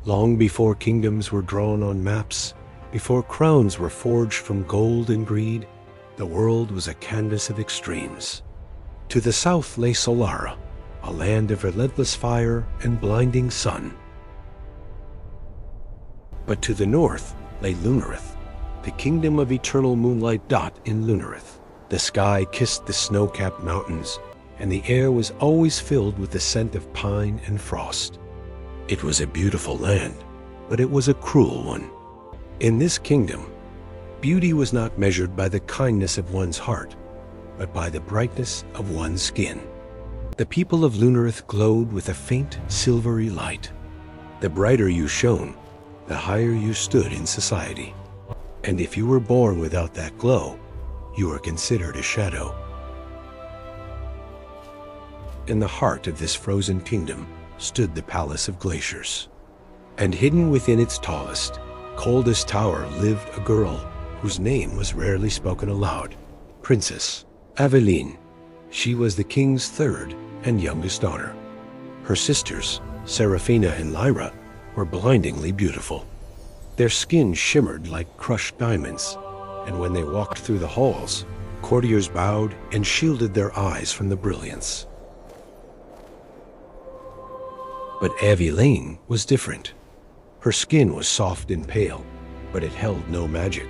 Long before kingdoms were drawn on maps, before crowns were forged from gold and greed, the world was a canvas of extremes. To the south lay Solara, a land of relentless fire and blinding sun. But to the north lay Lunareth, the kingdom of eternal moonlight dot in Lunareth. The sky kissed the snow-capped mountains, and the air was always filled with the scent of pine and frost. It was a beautiful land, but it was a cruel one. In this kingdom, beauty was not measured by the kindness of one's heart, but by the brightness of one's skin. The people of Lunareth glowed with a faint, silvery light. The brighter you shone, the higher you stood in society. And if you were born without that glow, you were considered a shadow. In the heart of this frozen kingdom stood the Palace of Glaciers. And hidden within its tallest, coldest tower lived a girl whose name was rarely spoken aloud, Princess Aveline. She was the king's third and youngest daughter. Her sisters, Seraphina and Lyra, were blindingly beautiful. Their skin shimmered like crushed diamonds, and when they walked through the halls, courtiers bowed and shielded their eyes from the brilliance. But Aveline was different. Her skin was soft and pale, but it held no magic.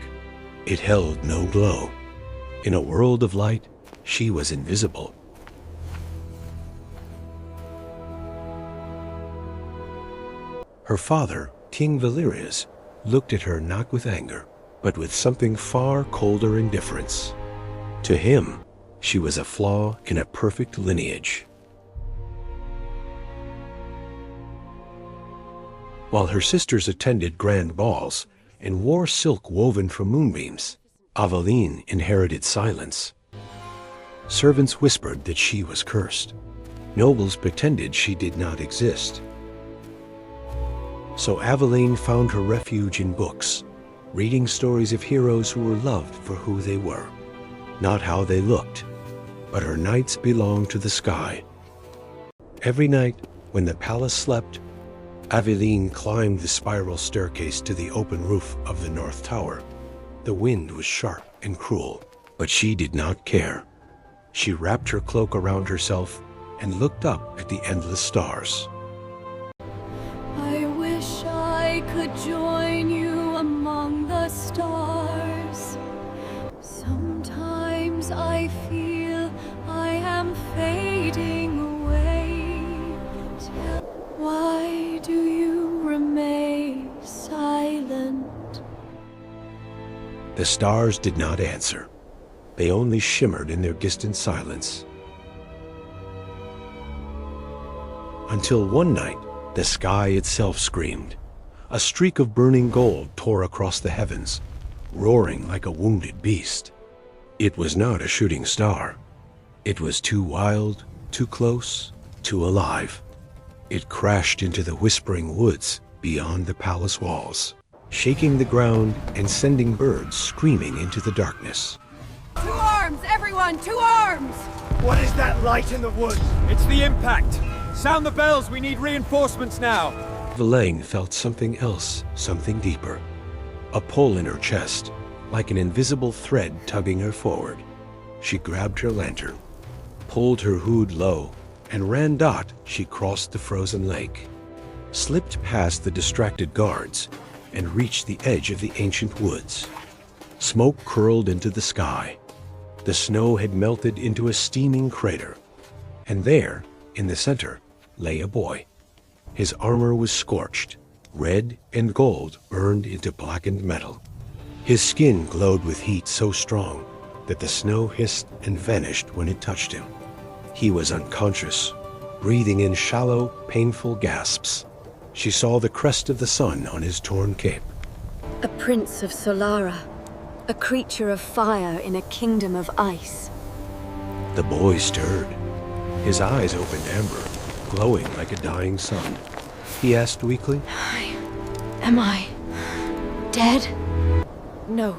It held no glow. In a world of light, she was invisible. Her father, King Valerius, looked at her not with anger, but with something far colder indifference. To him, she was a flaw in a perfect lineage. While her sisters attended grand balls and wore silk woven from moonbeams, Aveline inherited silence. Servants whispered that she was cursed. Nobles pretended she did not exist. So Aveline found her refuge in books, reading stories of heroes who were loved for who they were, not how they looked. But her nights belonged to the sky. Every night, when the palace slept, Aveline climbed the spiral staircase to the open roof of the North Tower. The wind was sharp and cruel, but she did not care. She wrapped her cloak around herself and looked up at the endless stars. I wish I could join you among the stars. Sometimes I feel I am fading away. Why do you remain silent? The stars did not answer. They only shimmered in their distant silence. Until one night, the sky itself screamed. A streak of burning gold tore across the heavens, roaring like a wounded beast. It was not a shooting star. It was too wild, too close, too alive. It crashed into the whispering woods beyond the palace walls, shaking the ground and sending birds screaming into the darkness. 2 arms, everyone! 2 arms! What is that light in the woods? It's the impact! Sound the bells, we need reinforcements now! Aveline felt something else, something deeper. A pull in her chest, like an invisible thread tugging her forward. She grabbed her lantern, pulled her hood low, and ran dot she crossed the frozen lake, slipped past the distracted guards, and reached the edge of the ancient woods. Smoke curled into the sky. The snow had melted into a steaming crater, and there, in the center, lay a boy. His armor was scorched, red and gold burned into blackened metal. His skin glowed with heat so strong that the snow hissed and vanished when it touched him. He was unconscious, breathing in shallow, painful gasps. She saw the crest of the sun on his torn cape. A Prince of Solara, a creature of fire in a kingdom of ice. The boy stirred. His eyes opened amber, glowing like a dying sun. He asked weakly, Am I dead? No,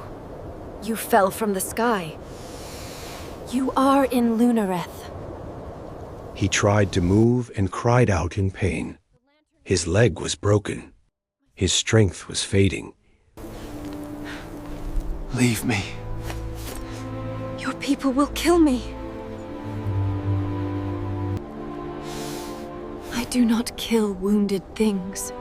you fell from the sky. You are in Lunareth. He tried to move and cried out in pain. His leg was broken. His strength was fading. Leave me. Your people will kill me. I do not kill wounded things.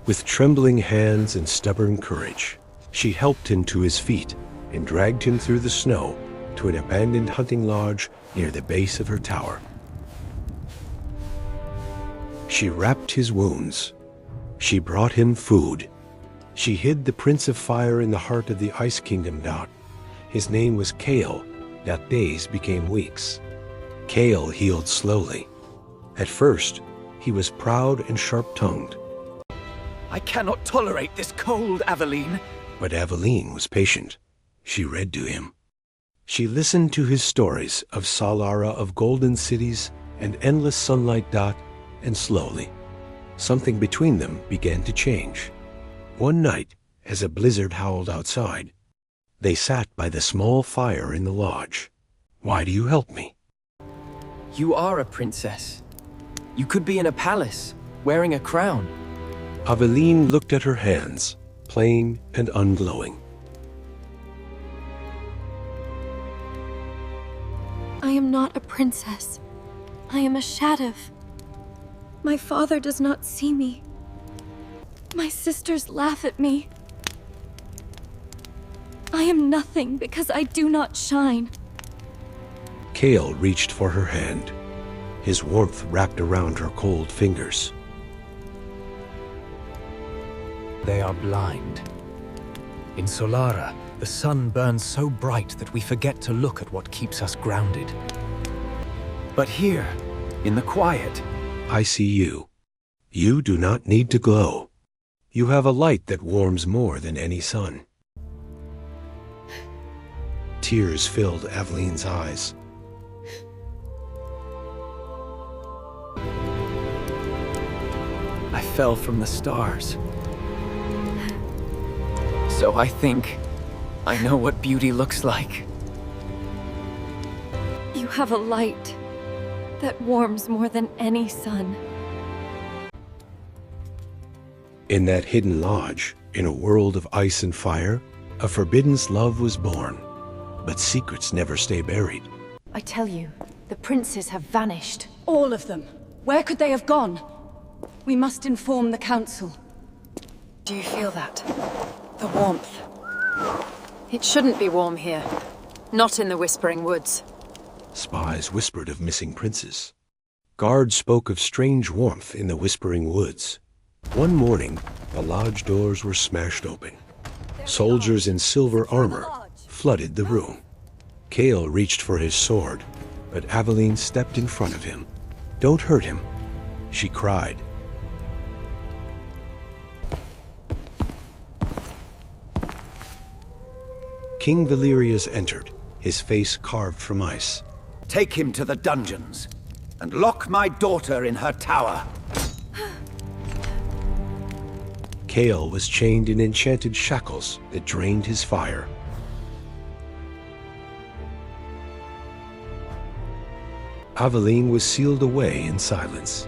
With trembling hands and stubborn courage, she helped him to his feet and dragged him through the snow to an abandoned hunting lodge near the base of her tower. She wrapped his wounds. She brought him food. She hid the Prince of Fire in the heart of the Ice Kingdom. His name was Kael. That days became weeks. Kael healed slowly. At first, he was proud and sharp-tongued. I cannot tolerate this cold, Aveline. But Aveline was patient. She read to him. She listened to his stories of Solara, of golden cities and endless sunlight. And slowly, something between them began to change. One night, as a blizzard howled outside, they sat by the small fire in the lodge. "Why do you help me?" You are a princess. You could be in a palace, wearing a crown. Aveline looked at her hands, plain and unglowing. I am not a princess. I am a shadow. My father does not see me. My sisters laugh at me. I am nothing because I do not shine. Kael reached for her hand. His warmth wrapped around her cold fingers. They are blind. In Solara, the sun burns so bright that we forget to look at what keeps us grounded. But here, in the quiet, I see you. You do not need to glow. You have a light that warms more than any sun. Tears filled Aveline's eyes. I fell from the stars. So I think I know what beauty looks like. You have a light that warms more than any sun. In that hidden lodge, in a world of ice and fire, a forbidden love was born. But secrets never stay buried. I tell you, the princes have vanished. All of them. Where could they have gone? We must inform the council. Do you feel that? The warmth. It shouldn't be warm here. Not in the Whispering Woods. Spies whispered of missing princes. Guards spoke of strange warmth in the Whispering Woods. One morning, the lodge doors were smashed open. Soldiers in silver armor flooded the room. Kael reached for his sword, but Aveline stepped in front of him. "Don't hurt him," she cried. King Valerius entered, his face carved from ice. Take him to the dungeons, and lock my daughter in her tower. Kael was chained in enchanted shackles that drained his fire. Aveline was sealed away in silence.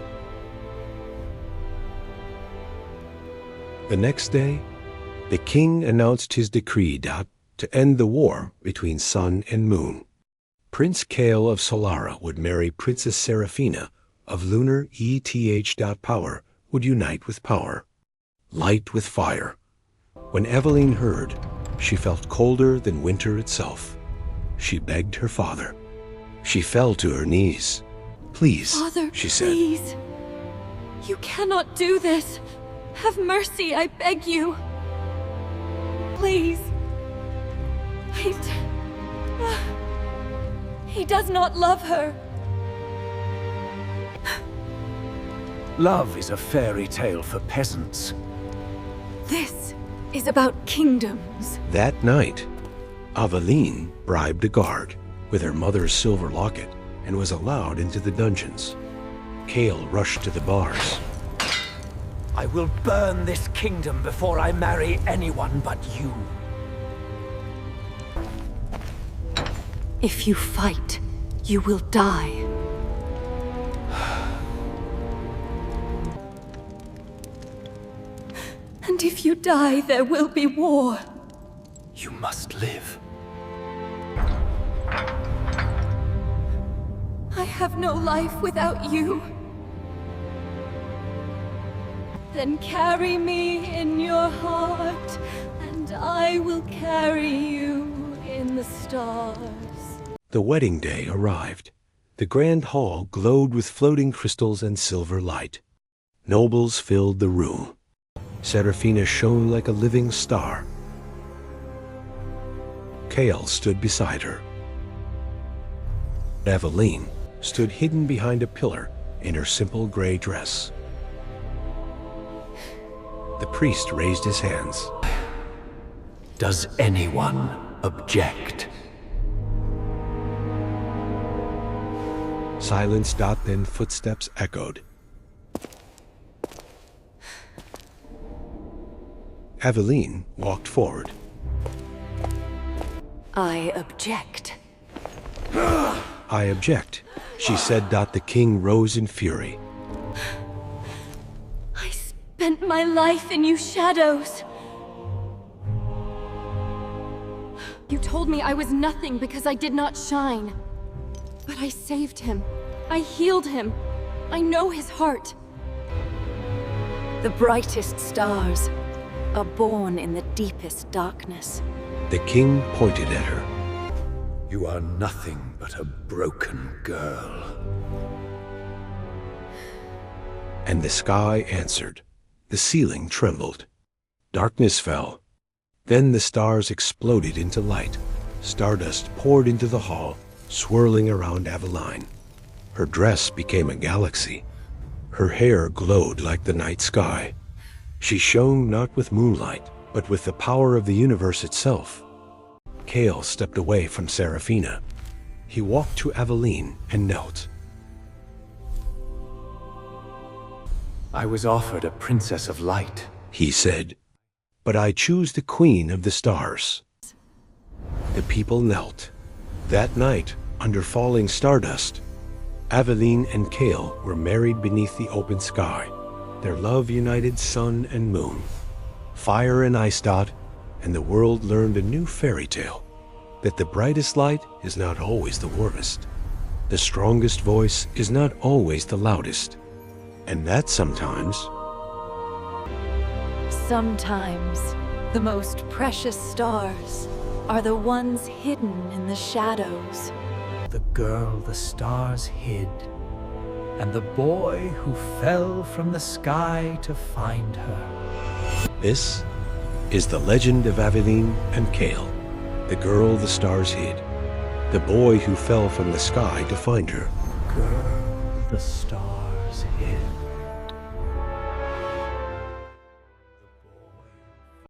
The next day, the king announced his decree to end the war between sun and moon. Prince Kael of Solara would marry Princess Seraphina of lunar Power would unite with power, light with fire. When Aveline heard, she felt colder than winter itself. She begged her father. She fell to her knees. "Please," Father, she said. please. You cannot do this. Have mercy, I beg you. Please. He does not love her. love is a fairy tale for peasants. This is about kingdoms. That night, Aveline bribed a guard with her mother's silver locket and was allowed into the dungeons. Kael rushed to the bars. I will burn this kingdom before I marry anyone but you. If you fight, you will die. if you die, there will be war. You must live. I have no life without you. Then carry me in your heart, and I will carry you in the stars. The wedding day arrived. The grand hall glowed with floating crystals and silver light. Nobles filled the room. Seraphina shone like a living star. Kael stood beside her. Aveline stood hidden behind a pillar in her simple gray dress. The priest raised his hands. Does anyone object? Silence. Then footsteps echoed. Aveline walked forward. I object. I object, she said. The king rose in fury. I spent my life in you shadows. You told me I was nothing because I did not shine. But I saved him. I healed him. I know his heart. The brightest stars are born in the deepest darkness. The king pointed at her. You are nothing but a broken girl. And the sky answered. The ceiling trembled. Darkness fell. Then the stars exploded into light. Stardust poured into the hall, swirling around Aveline. Her dress became a galaxy. Her hair glowed like the night sky. She shone not with moonlight, but with the power of the universe itself. Kael stepped away from Seraphina. He walked to Aveline and knelt. I was offered a princess of light, he said, but I choose the queen of the stars. The people knelt. That night, under falling stardust, Aveline and Kael were married beneath the open sky. Their love united sun and moon, fire and ice. And the world learned a new fairy tale, that the brightest light is not always the warmest. The strongest voice is not always the loudest. And that sometimes the most precious stars are the ones hidden in the shadows. the girl the stars hid, and the boy who fell from the sky to find her. This is the legend of Aveline and Kael, the girl the stars hid, the boy who fell from the sky to find her. Girl the stars hid.